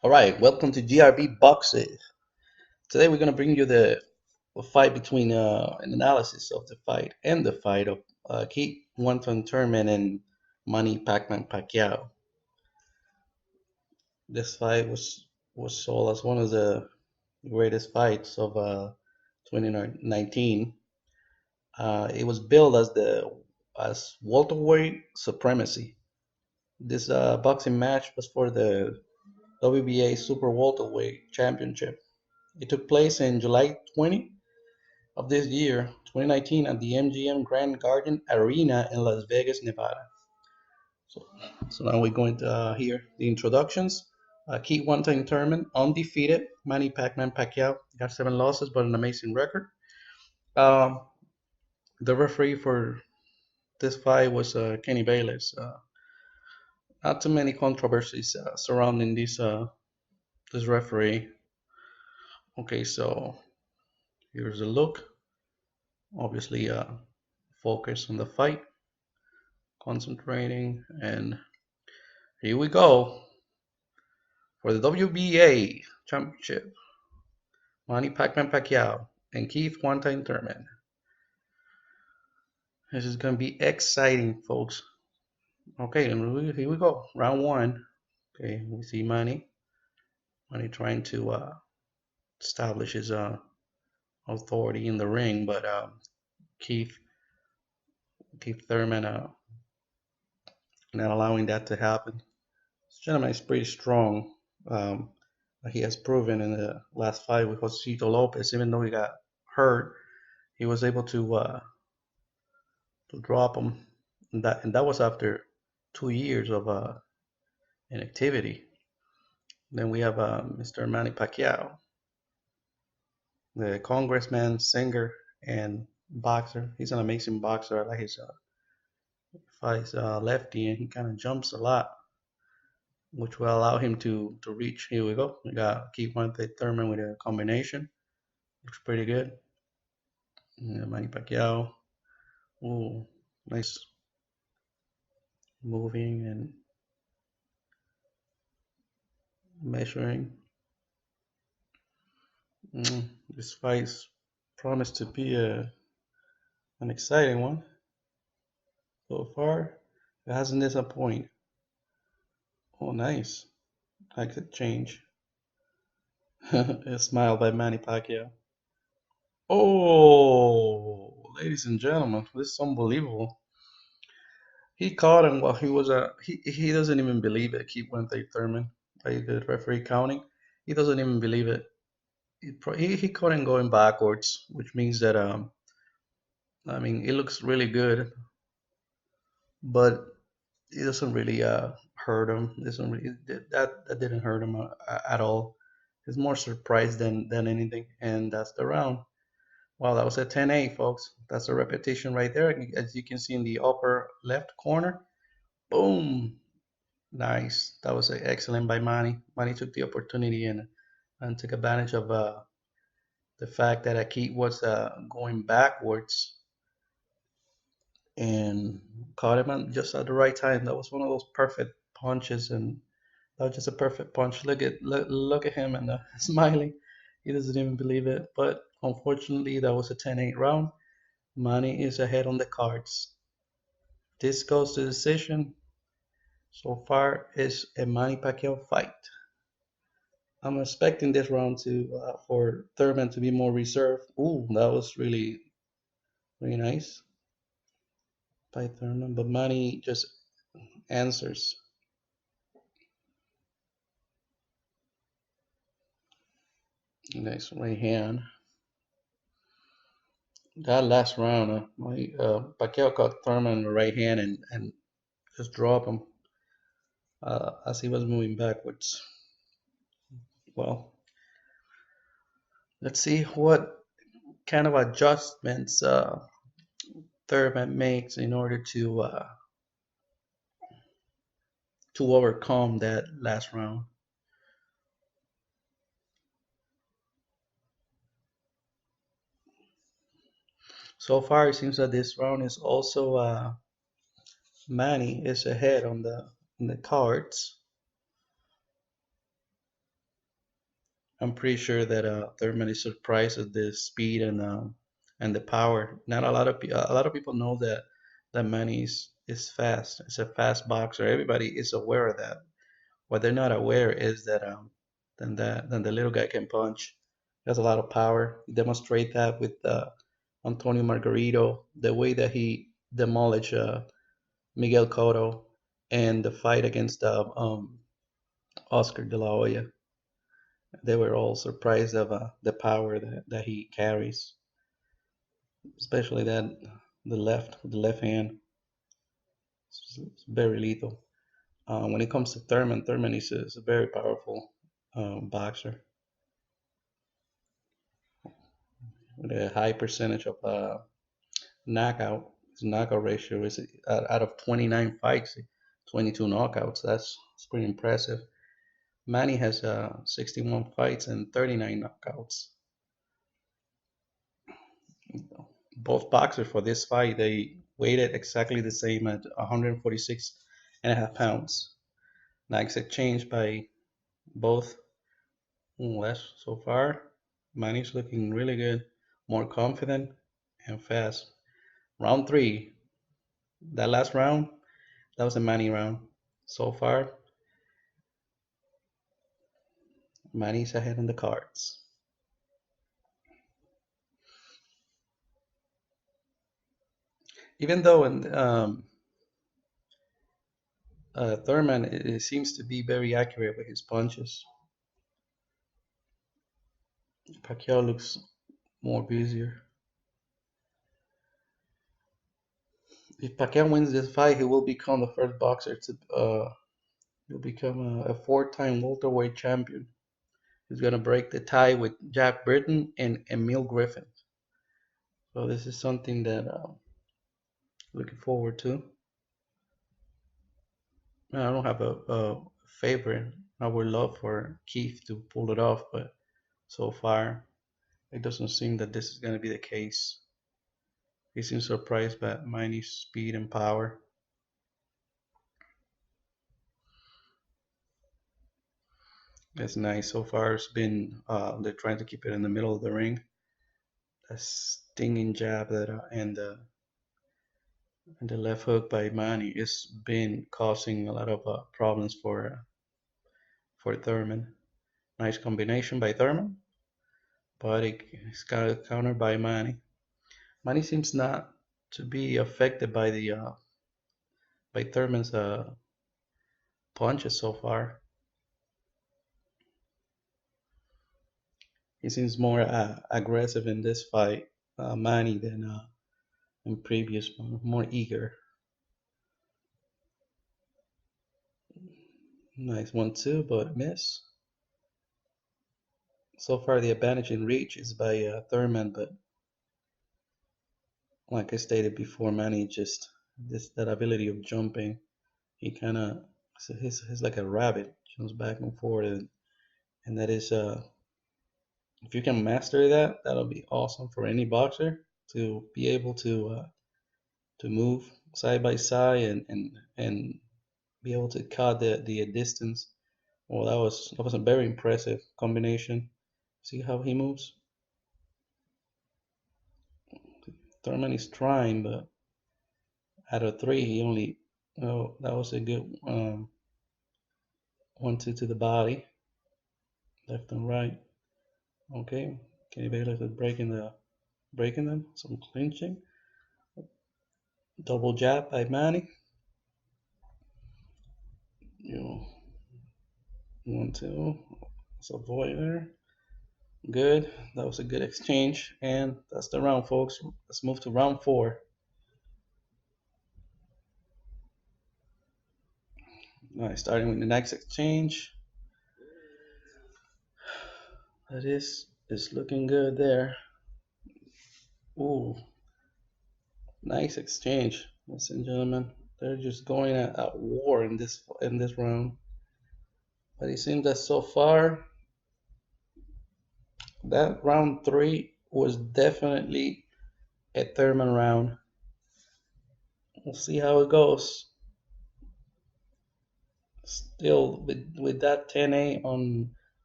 All right, welcome to Grv Boxe. Today we're gonna bring you the fight between an analysis of the fight and the fight of Keith Thurman and Manny Pacquiao. This fight was sold as one of the greatest fights of 2019. It was billed as the as welterweight supremacy. This boxing match was for the WBA Super Welterweight Championship. It took place in July 20 of this year, 2019, at the MGM Grand Garden Arena in Las Vegas, Nevada. So, so now we're going to hear the introductions. Keith one-time Thurman, undefeated. Manny Pacquiao got 7 losses, but an amazing record. Um, the referee for this fight was Kenny Bayless. Not too many controversies surrounding this referee. Okay, so here's a look. Obviously, focus on the fight, concentrating, and here we go for the WBA Championship. Manny Pacquiao and Keith one-time Thurman. This is gonna be exciting, folks. Okay, here we go. Round one. Okay, we see Manny. Manny trying to establish his authority in the ring, but Keith Thurman not allowing that to happen. This gentleman is pretty strong. He has proven in the last fight with Josito Lopez, even though he got hurt, he was able to drop him. And that was after 2 years of inactivity. Then we have Mr. Manny Pacquiao, the congressman, singer, and boxer. He's an amazing boxer. I like his fights lefty, and he kind of jumps a lot, which will allow him to reach. Here we go. We got Keith Thurman with a combination. Looks pretty good. Yeah, Manny Pacquiao. Ooh, nice moving and measuring. This fight's promised to be an exciting one. So far, it hasn't disappointed. Oh, nice. I could change. A smile by Manny Pacquiao. Oh, ladies and gentlemen, this is unbelievable. He caught him while he was he doesn't even believe it. Keep one thing Thurman by the referee counting. He doesn't even believe it. He caught him going backwards, which means that I mean it looks really good, but it doesn't really hurt him. It doesn't really, that didn't hurt him at all. He's more surprised than anything, and that's the round. Wow, that was a 10-8, folks. That's a repetition right there. As you can see in the upper left corner, boom, nice. That was excellent by Manny. Manny took the opportunity and took advantage of the fact that Akit was going backwards and caught him just at the right time. That was one of those perfect punches, and that was just a perfect punch. Look at him and smiling. He doesn't even believe it. But unfortunately, that was a 10-8 round. Manny is ahead on the cards. This goes to decision. So far, is a Manny Pacquiao fight. I'm expecting this round to for Thurman to be more reserved. Ooh, that was really nice by Thurman, but Manny just answers. Nice right hand. That last round, Pacquiao caught Thurman in the right hand and just dropped him as he was moving backwards. Well, let's see what kind of adjustments Thurman makes in order to overcome that last round. So far, it seems that this round is also Manny is ahead on the cards. I'm pretty sure that Thurman is surprised at the speed and the power. Not a lot of people know that Manny is fast. It's a fast boxer. Everybody is aware of that. What they're not aware is that then the little guy can punch. He has a lot of power. He demonstrate that with Antonio Margarito, the way that he demolished Miguel Cotto, and the fight against Oscar De La Hoya. They were all surprised of the power that he carries, especially that the left hand. It's very lethal. When it comes to Thurman, Thurman is a very powerful boxer with a high percentage of knockout. His knockout ratio is out of 29 fights, 22 knockouts. That's pretty impressive. Manny has 61 fights and 39 knockouts. Both boxers for this fight, they weighted exactly the same at 146 and a half pounds. Nice exchange by both less so far. Manny's looking really good, more confident and fast. Round three, that last round, that was a Manny round. So far, Manny's ahead in the cards. Even though Thurman it seems to be very accurate with his punches, Pacquiao looks more busier. If Pacquiao wins this fight, he will become the first boxer to he'll become a four-time welterweight champion. He's gonna break the tie with Jack Burton and Emil Griffin. So this is something that looking forward to. I don't have a favorite. I would love for Keith to pull it off, but so far it doesn't seem that this is gonna be the case. He seems surprised by Manny's speed and power. It's nice so far. It's been they're trying to keep it in the middle of the ring. A stinging jab that and the left hook by Manny has been causing a lot of problems for Thurman. Nice combination by Thurman, but it's got countered by Manny. Manny seems not to be affected by the by Thurman's punches so far. He seems more aggressive in this fight, Manny, than in previous one, more eager. Nice one too, but miss. So far, the advantage in reach is by Thurman, but like I stated before, Manny just this that ability of jumping. He kind of he's like a rabbit, jumps back and forth, and that is if you can master that, that'll be awesome for any boxer to be able to move side by side and be able to cut the distance. Well, that was a very impressive combination. See how he moves? Thurman is trying, but out of three, he only. Oh, that was a good 1-2 to the body, left and right. Okay, Kenny Bayless is breaking them. Some clinching. Double jab by Manny. You know, 1-2. Let's avoid there. Good. That was a good exchange, and that's the round, folks. Let's move to round four. All right, starting with the next exchange. That is looking good there. Ooh, nice exchange, ladies and gentlemen. They're just going at war in this round. But it seems that so far, that round three was definitely a Thurman round. We'll see how it goes. Still with that 10-8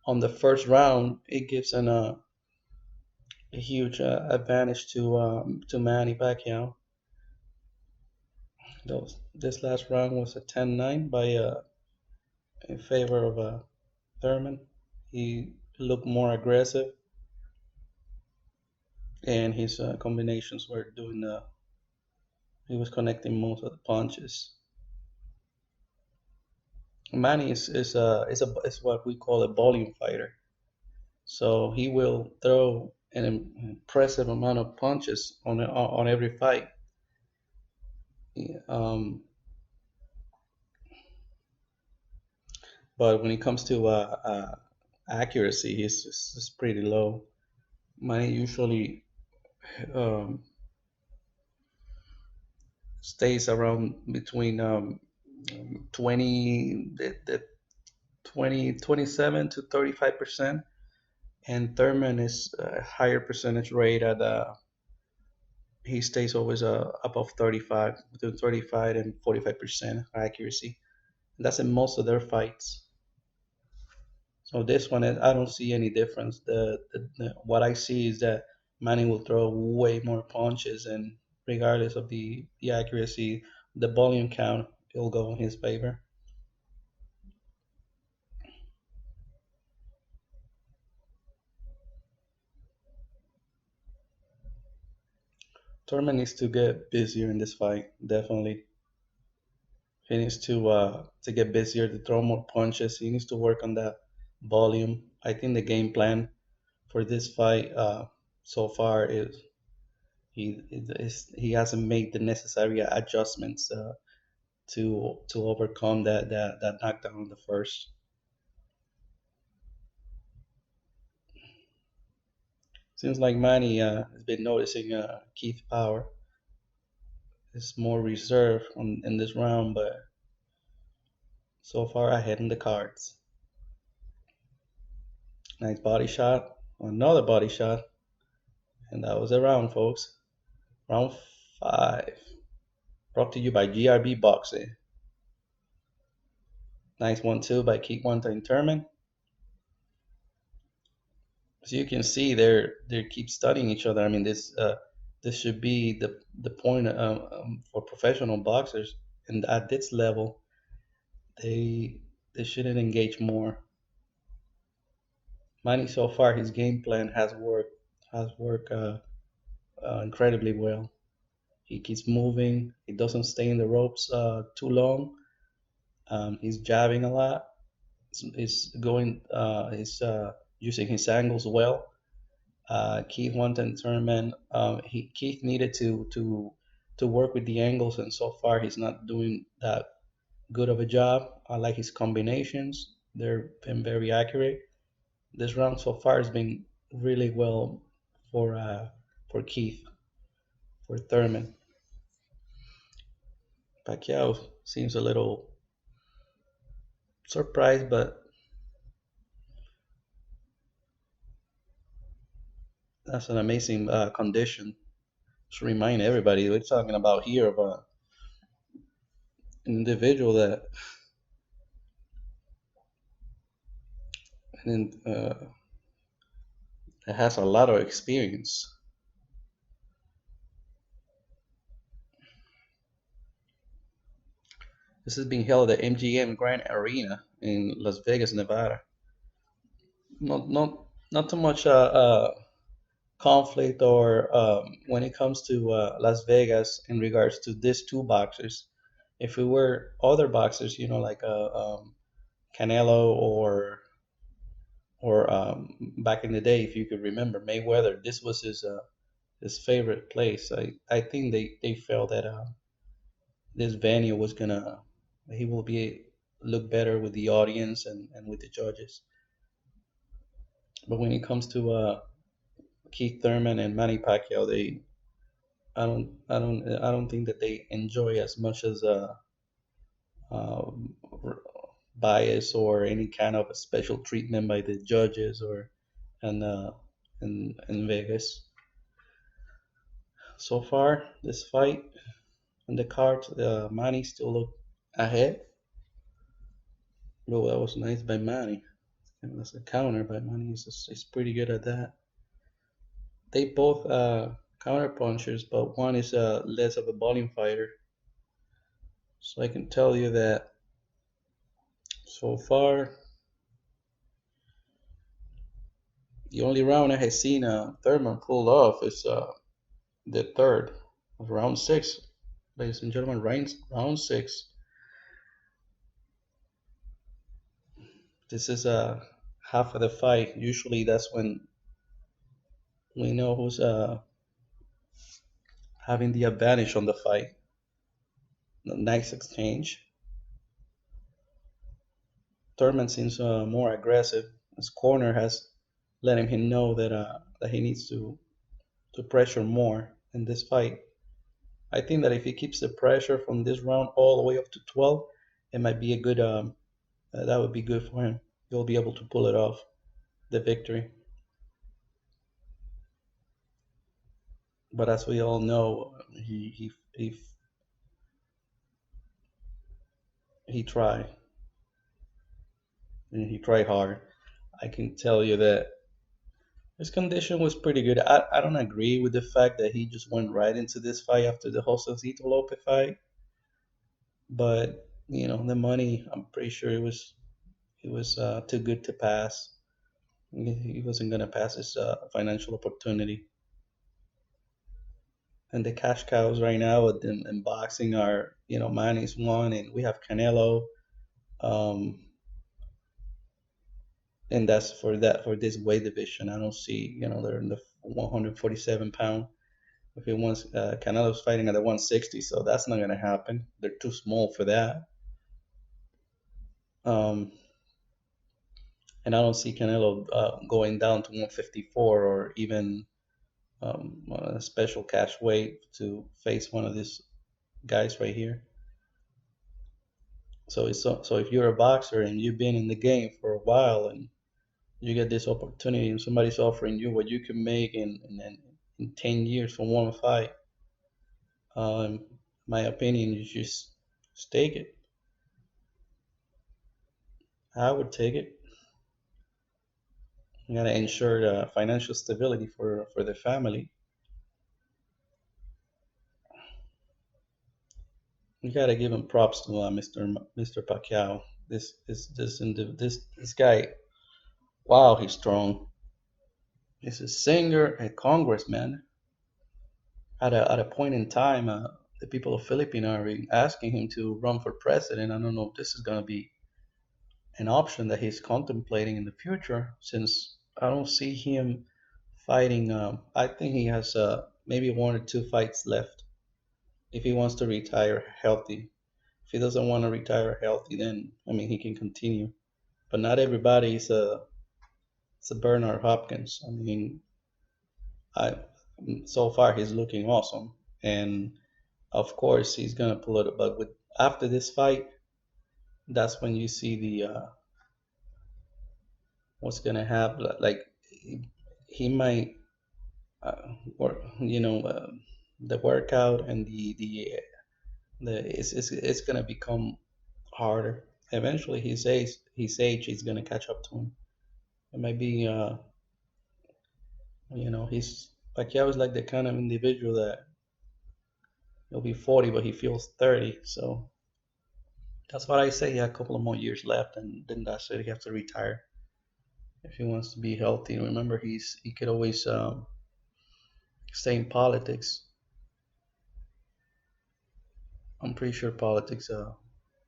on the first round, it gives a huge advantage to Manny Pacquiao. This last round was a 10-9 by in favor of Thurman. He looked more aggressive, and his combinations were doing. He was connecting most of the punches. Manny is what we call a volume fighter. So he will throw an impressive amount of punches on every fight. Yeah, but when it comes to accuracy, he's pretty low. Manny usually um, stays around between 20, the 20, 27 to 35%, and Thurman is a higher percentage rate at he stays always above 35, between 35 and 45% accuracy. That's in most of their fights. So this one, I don't see any difference. What I see is that Manny will throw way more punches, and regardless of the accuracy, the volume count, it'll go in his favor. Thurman needs to get busier in this fight. Definitely, he needs to get busier, to throw more punches. He needs to work on that volume. I think the game plan for this fight so far is he hasn't made the necessary adjustments to overcome that knockdown in the first. Seems like Manny has been noticing Keith Power is more reserved in this round, but so far ahead in the cards. Nice body shot, another body shot, and that was a round, folks. Round five, brought to you by Grv Boxe. Nice 1-2 by Keith Wanta and Thurman. As you can see, they keep studying each other. I mean, this should be the point for professional boxers, and at this level, they shouldn't engage more. Manny, so far, his game plan has worked incredibly well. He keeps moving. He doesn't stay in the ropes too long. He's jabbing a lot. He's using his angles well. Keith wanted Thurman. Keith needed to work with the angles, and so far he's not doing that good of a job. I like his combinations; they've been very accurate. This round so far has been really well for uh, for Keith, for Thurman. Pacquiao seems a little surprised, but that's an amazing condition. Just remind everybody we're talking about here of an individual that has a lot of experience. This is being held at MGM Grand Arena in Las Vegas, Nevada. Not too much conflict or when it comes to Las Vegas in regards to these two boxers. If it were other boxers, like Canelo or back in the day, if you could remember Mayweather, this was his favorite place. I think they felt that this venue was gonna he will be look better with the audience and with the judges. But when it comes to Keith Thurman and Manny Pacquiao, I don't think that they enjoy as much as uh, bias or any kind of special treatment by the judges or and in Vegas. So far, this fight on the card, Manny still look ahead. Oh, that was nice by Manny. And that's a counter, but Manny is pretty good at that. They both counter punchers, but one is less of a volume fighter. So I can tell you that so far, the only round I have seen Thurman pull off is the third of round six. Ladies and gentlemen, round six. This is half of the fight. Usually that's when we know who's having the advantage on the fight. Nice exchange. Thurman seems more aggressive. His corner has letting him know that he needs to pressure more in this fight. I think that if he keeps the pressure from this round all the way up to 12, it might be a good. That would be good for him. He'll be able to pull it off, the victory. But as we all know, he tried and he tried hard. I can tell you that his condition was pretty good. I don't agree with the fact that he just went right into this fight after the Josecito Lopez fight, but the money. I'm pretty sure it was too good to pass. He wasn't gonna pass his financial opportunity. And the cash cows right now in boxing are Manny's one, and we have Canelo, um, and that's for this weight division. I don't see they're in the 147 pound. If he wants Canelo's fighting at the 160, so that's not gonna happen. They're too small for that. Um, and I don't see Canelo going down to 154 or even a special cash weight to face one of these guys right here. So if you're a boxer and you've been in the game for a while and you get this opportunity and somebody's offering you what you can make in 10 years from one fight, um, my opinion, you just take it. I would take it. You gotta ensure financial stability for the family. You gotta give him props to Mr. Pacquiao. This guy. Wow, he's strong. He's a singer, a congressman. At a point in time, the people of Philippines are asking him to run for president. I don't know if this is going to be an option that he's contemplating in the future, since I don't see him fighting. I think he has maybe one or two fights left if he wants to retire healthy. If he doesn't want to retire healthy, then I mean he can continue. But not everybody is a Bernard Hopkins. I mean, I so far he's looking awesome, and of course he's gonna pull it. But with after this fight, that's when you see the what's gonna happen. Like he might work, the workout and the it's gonna become harder. Eventually, his age is gonna catch up to him. It might be he's Pacquiao is like the kind of individual that he'll be 40, but he feels 30. So that's what I say. He had a couple of more years left, and then that's it. He has to retire if he wants to be healthy. Remember, he could always stay in politics. I'm pretty sure politics.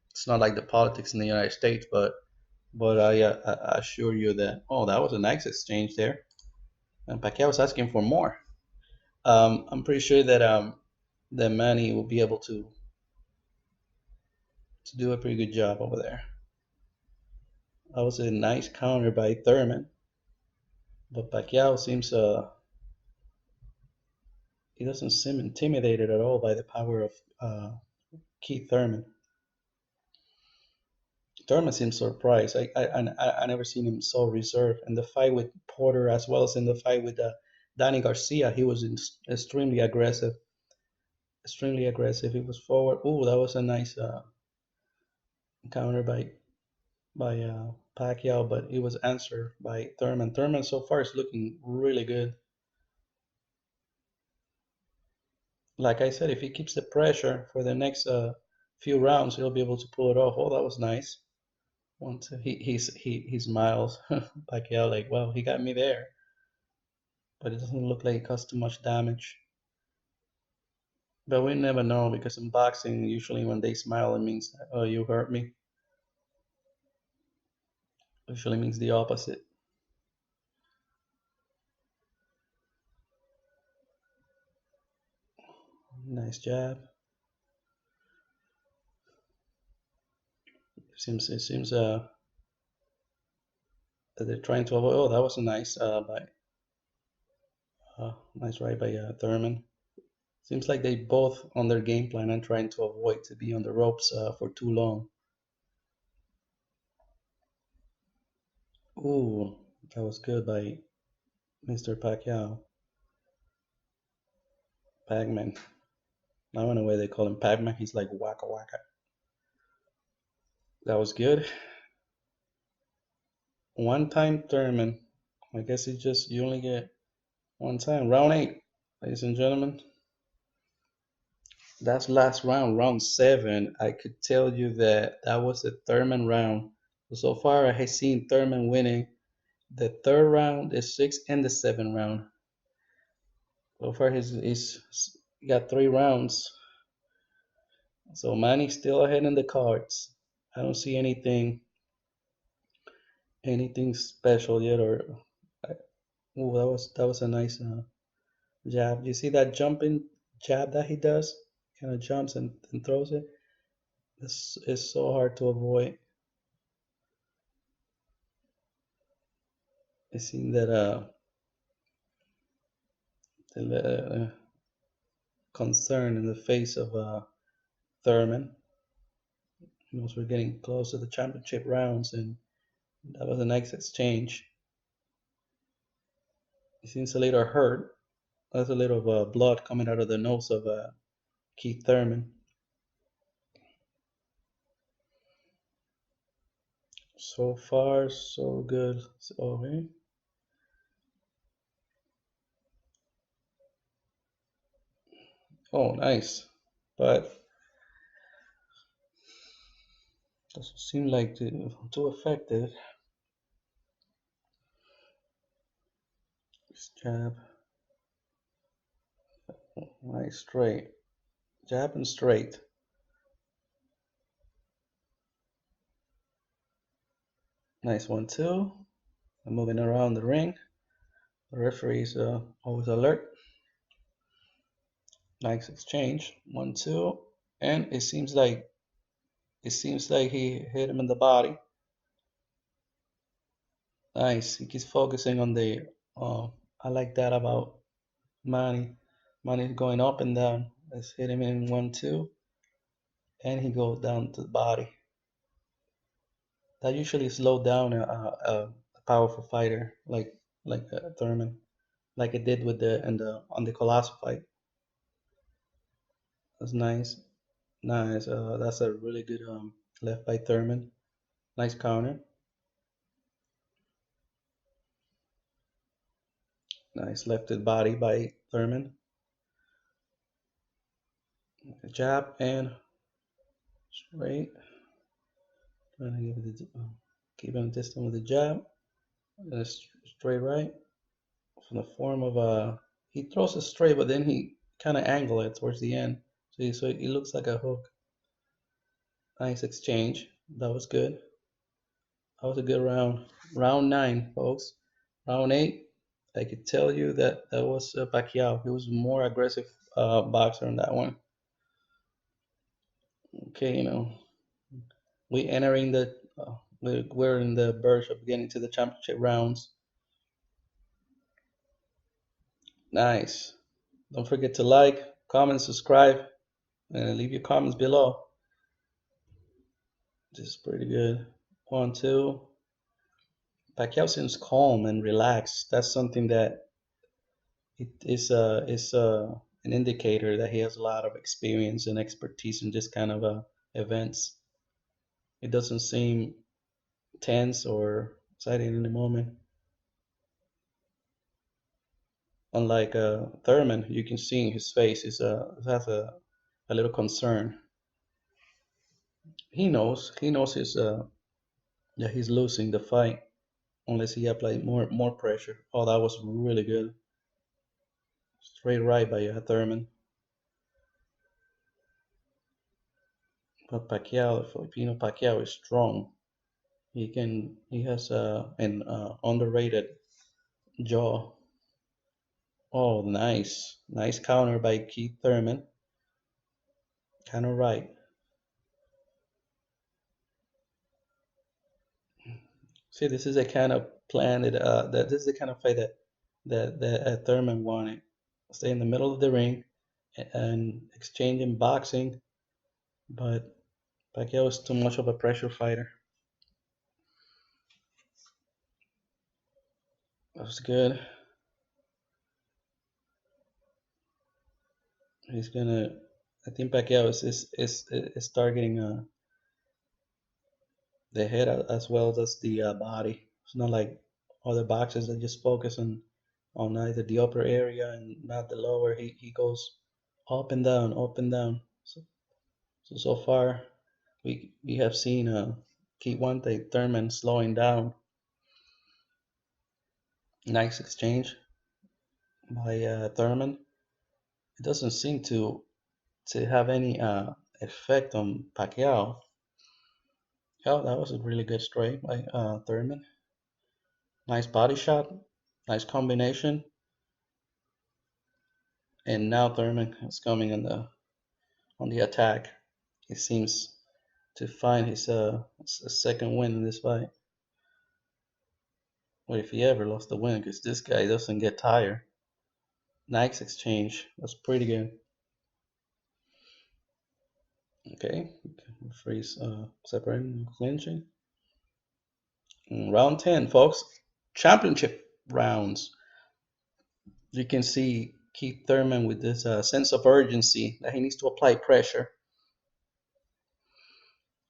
It's not like the politics in the United States, but I assure you that that was a nice exchange there, and Pacquiao was asking for more. I'm pretty sure that Manny will be able to do a pretty good job over there. That was a nice counter by Thurman, but Pacquiao seems he doesn't seem intimidated at all by the power of Keith Thurman. Thurman seems surprised. I never seen him so reserved. In the fight with Porter, as well as in the fight with Danny Garcia, he was extremely aggressive. Extremely aggressive. He was forward. Ooh, that was a nice counter by Pacquiao, but it was answered by Thurman. Thurman so far is looking really good. Like I said, if he keeps the pressure for the next few rounds, he'll be able to pull it off. Oh, that was nice. Once he smiles, Pacquiao like, well, he got me there, but it doesn't look like it caused too much damage. But we never know because in boxing, usually when they smile, it means, oh, you hurt me. Usually means the opposite. Nice jab. It seems that they're trying to avoid. Oh, that was a nice right by Thurman. Seems like they both on their game plan and trying to avoid to be on the ropes for too long. Ooh, that was good by Mr. Pacquiao. Pac-Man. I don't know why they call him Pac-Man. He's like waka waka. That was good. One time Thurman. I guess it's just you only get one time. Round eight, ladies and gentlemen. That's last round, round seven. I could tell you that that was the Thurman round. So far, I have seen Thurman winning the third round, the sixth, and the seventh round. So far, he's got 3 rounds. So Manny's still ahead in the cards. I don't see anything special yet. Oh, that was a nice jab. You see that jumping jab that he does? Kind of jumps and throws it. This is so hard to avoid. It seems that the concern in the face of Thurman. Knows we're getting close to the championship rounds, and that was a nice exchange. He seems a little hurt. There's a little blood coming out of the nose of Keith Thurman. So far, so good. Okay. Oh, nice. But doesn't seem like too effective. This jab. Nice straight. Jab and straight. Nice one, too. I'm moving around the ring. The referee is always alert. Nice exchange. 1, 2. And it seems like he hit him in the body. Nice. He keeps focusing on the. I like that about Manny. Manny's going up and down. Let's hit him in 1, 2, and he goes down to the body. That usually slows down a powerful fighter like Thurman, like it did with the and the on the Colossal fight. That's nice. Nice. That's a really good left by Thurman. Nice counter. Nice lefted body by Thurman. Jab and straight. Trying to give it keeping a distance with the jab. And a straight right. From the form of a. He throws it straight, but then he kind of angle it towards the end. So it looks like a hook. Nice exchange. That was good. That was a good round. Round nine, folks. Round eight. I could tell you that that was Pacquiao. He was more aggressive boxer in that one. Okay, we entering the we're in the verge of getting to the championship rounds. Nice. Don't forget to like, comment, subscribe, and leave your comments below. This is pretty good. 1, 2. Pacquiao seems calm and relaxed. That's something that it is an indicator that he has a lot of experience and expertise in this kind of events. It doesn't seem tense or excited in the moment. Unlike Thurman, you can see in his face is has a little concern. He knows his that he's losing the fight unless he applied more pressure. Oh, that was really good, straight right by Thurman. But Pacquiao, Filipino Pacquiao is strong. He has an underrated jaw. Oh, nice counter by Keith Thurman. Kind of right. See, this is a kind of plan that this is the kind of fight that Thurman wanted. Stay in the middle of the ring and exchanging boxing, but Pacquiao is too much of a pressure fighter. That was good. He's gonna. I think Pacquiao is targeting the head as well as the body. It's not like other boxers that just focus on either the upper area and not the lower. He goes up and down, up and down. So far, we have seen Kiwante Thurman slowing down. Nice exchange by Thurman. It doesn't seem to have any effect on Pacquiao. Oh, that was a really good straight by Thurman. Nice body shot, nice combination, and now Thurman is coming on the attack. He seems to find his second win in this fight. Well, if he ever lost the win, because this guy doesn't get tired. Nice exchange. That's pretty good. Okay, freeze separating, clinching. Round 10, folks. Championship rounds. You can see Keith Thurman with this sense of urgency that he needs to apply pressure.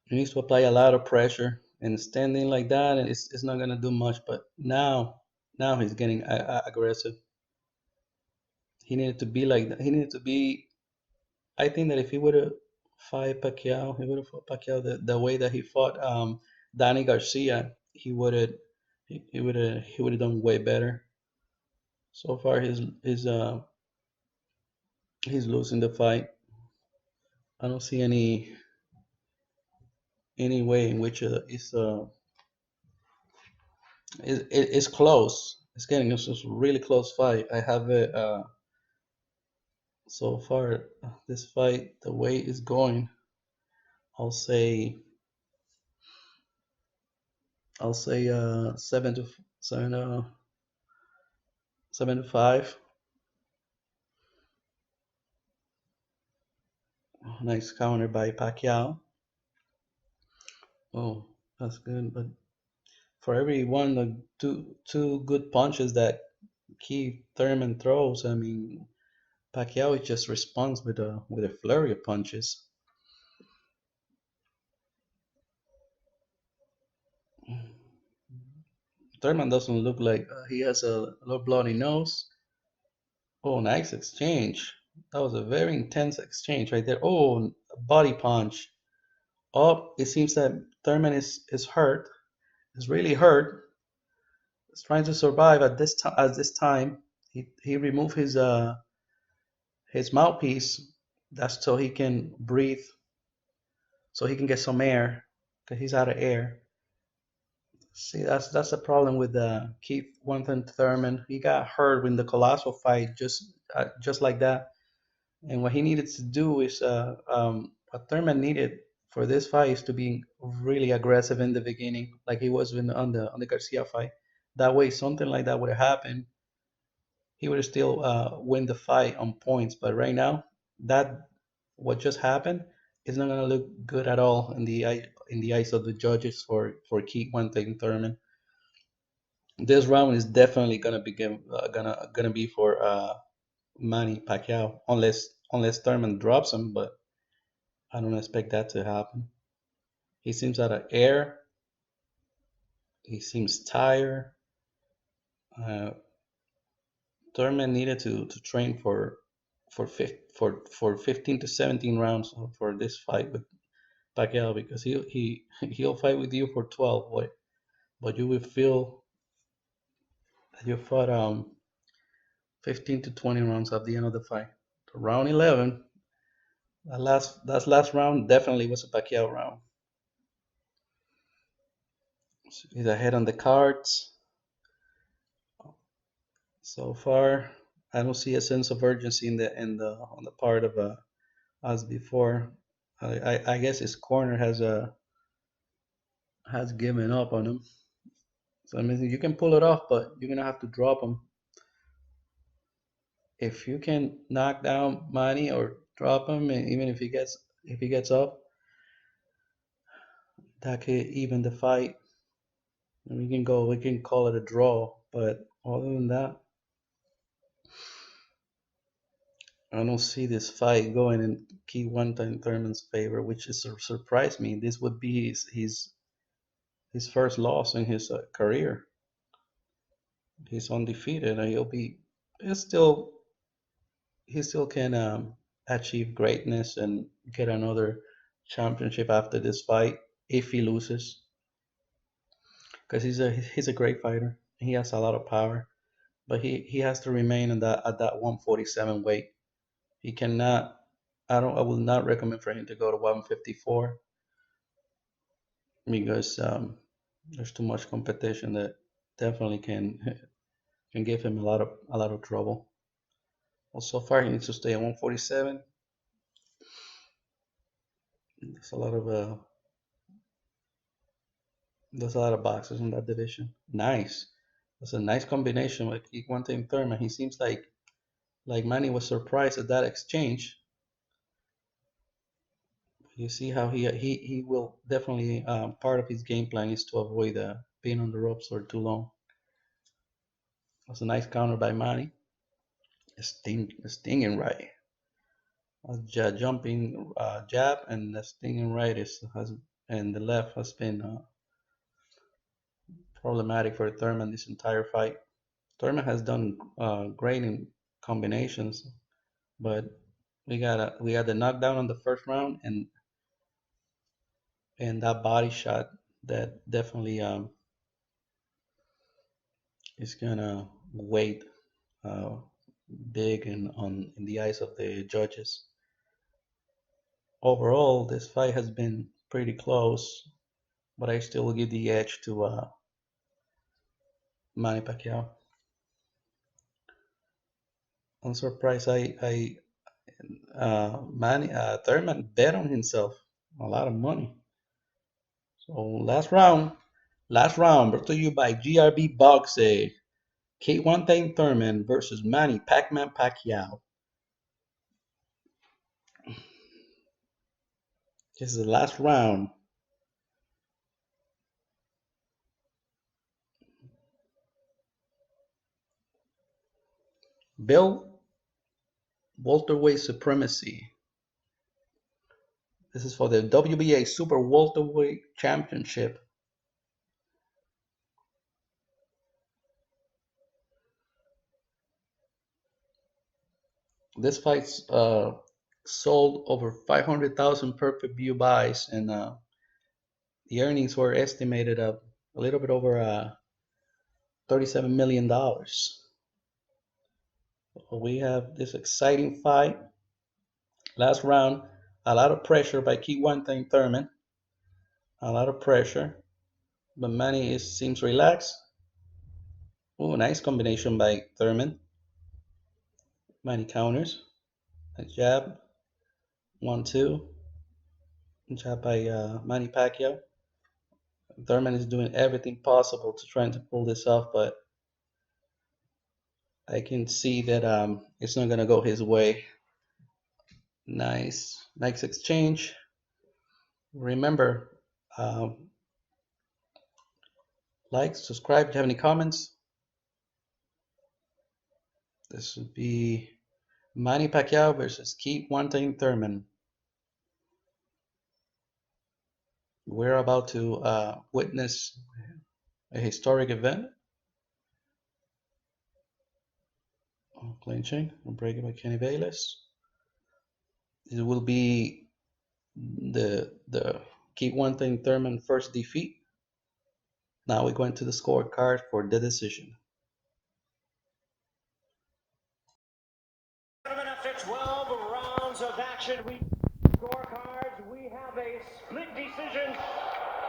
He needs to apply a lot of pressure, and standing like that, it's not gonna do much. But now he's getting aggressive. He needed to be like that. He needed to be. I think that if he would have fought Pacquiao, he would have fought Pacquiao the way that he fought Danny Garcia. He would have done way better. So far, he's losing the fight. I don't see any way in which it's close. It's getting a really close fight. I have it so far. This fight, the way it's going, I'll say I'll say 7-5. Nice counter by Pacquiao. Oh, that's good. But for every one, like two good punches that Keith Thurman throws, I mean, Pacquiao just responds with a flurry of punches. Thurman doesn't look like he has a little bloody nose. Oh, nice exchange. That was a very intense exchange right there. Oh, body punch. Oh, it seems that Thurman is hurt. Is really hurt. He's trying to survive at this time. He removed his mouthpiece. That's so he can breathe, so he can get some air, because he's out of air. See, that's the problem with Keith Wenthan Thurman. He got hurt in the colossal fight, just like that. And what he needed to do is, what Thurman needed for this fight is to be really aggressive in the beginning, like he was on the Garcia fight. That way, something like that would have happened. He would have still win the fight on points. But right now, that what just happened is not gonna look good at all in the eyes of the judges for Keith Wenthan Thurman. This round is definitely gonna be for Manny Pacquiao, unless Thurman drops him, but I don't expect that to happen. He seems out of air. He seems tired. Uh, Thurman needed to train for 15 to 17 rounds for this fight with Pacquiao because he'll fight with you for 12, but you will feel that you fought 15 to 20 rounds at the end of the fight. Round 11, that last round definitely was a Pacquiao round. He's ahead on the cards so far. I don't see a sense of urgency in the on the part of as before. I guess his corner has given up on him. So I mean, you can pull it off, but you're gonna have to drop him. If you can knock down Manny or drop him, and even if he gets up, that could even the fight. And we can call it a draw. But other than that, I don't see this fight going in Key One Time Thurman's favor, which is surprised me. This would be his first loss in his career. He's undefeated, and he's still he still can achieve greatness and get another championship after this fight if he loses, because he's a great fighter. He has a lot of power, but he has to remain in that at that 147 weight. He cannot. I will not recommend for him to go to 154 because there's too much competition that definitely can give him a lot of trouble. Well, so far he needs to stay at 147. There's a lot of boxers in that division. Nice. That's a nice combination with Iquante and Thurman. He seems like Manny was surprised at that exchange. You see how he will definitely part of his game plan is to avoid being on the ropes for too long. That's a nice counter by Manny. A stinging right, a jumping jab, and the stinging right and the left has been problematic for Thurman this entire fight. Thurman has done great in combinations, but we got the knockdown on the first round and that body shot that definitely is gonna weight uh, big in the eyes of the judges. Overall, this fight has been pretty close, but I still will give the edge to Manny Pacquiao. I'm surprised Manny Thurman bet on himself a lot of money. So last round brought to you by Grv Boxe. K1 Thane Thurman versus Manny Pac-Man Pacquiao. This is the last round. Bill Welterweight Supremacy. This is for the WBA Super Welterweight Championship. This fight's sold over 500,000 per-view buys, and the earnings were estimated at a little bit over $37 million. We have this exciting fight. Last round, a lot of pressure by K1 Thurman. A lot of pressure, but Manny seems relaxed. Oh, nice combination by Thurman. Manny counters. A jab, 1-2. Jab by Manny Pacquiao. Thurman is doing everything possible to try to pull this off, but I can see that it's not gonna go his way. Nice exchange. Remember, um, like, subscribe. If you have any comments, this would be Manny Pacquiao versus Keith One Thurman. We're about to witness a historic event. Clinching, unbreakable by Kenny Bayless. It will be the keep one thing Thurman first defeat. Now we're going to the scorecard for the decision. After 12 rounds of action, scorecards, we have a split decision.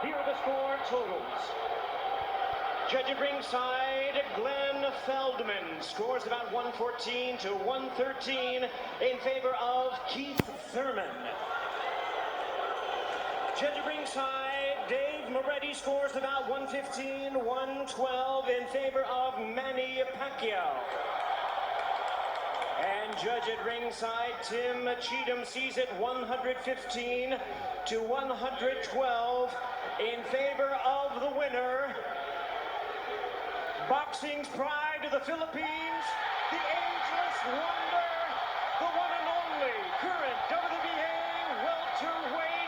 Here are the score totals. Judge at ringside, Glenn Feldman scores about 114 to 113 in favor of Keith Thurman. Judge at ringside, Dave Moretti scores about 115, 112 in favor of Manny Pacquiao. And judge at ringside, Tim Cheatham sees it 115 to 112 in favor of the winner. Boxing's pride of the Philippines, the ageless wonder, the one and only current WBA welterweight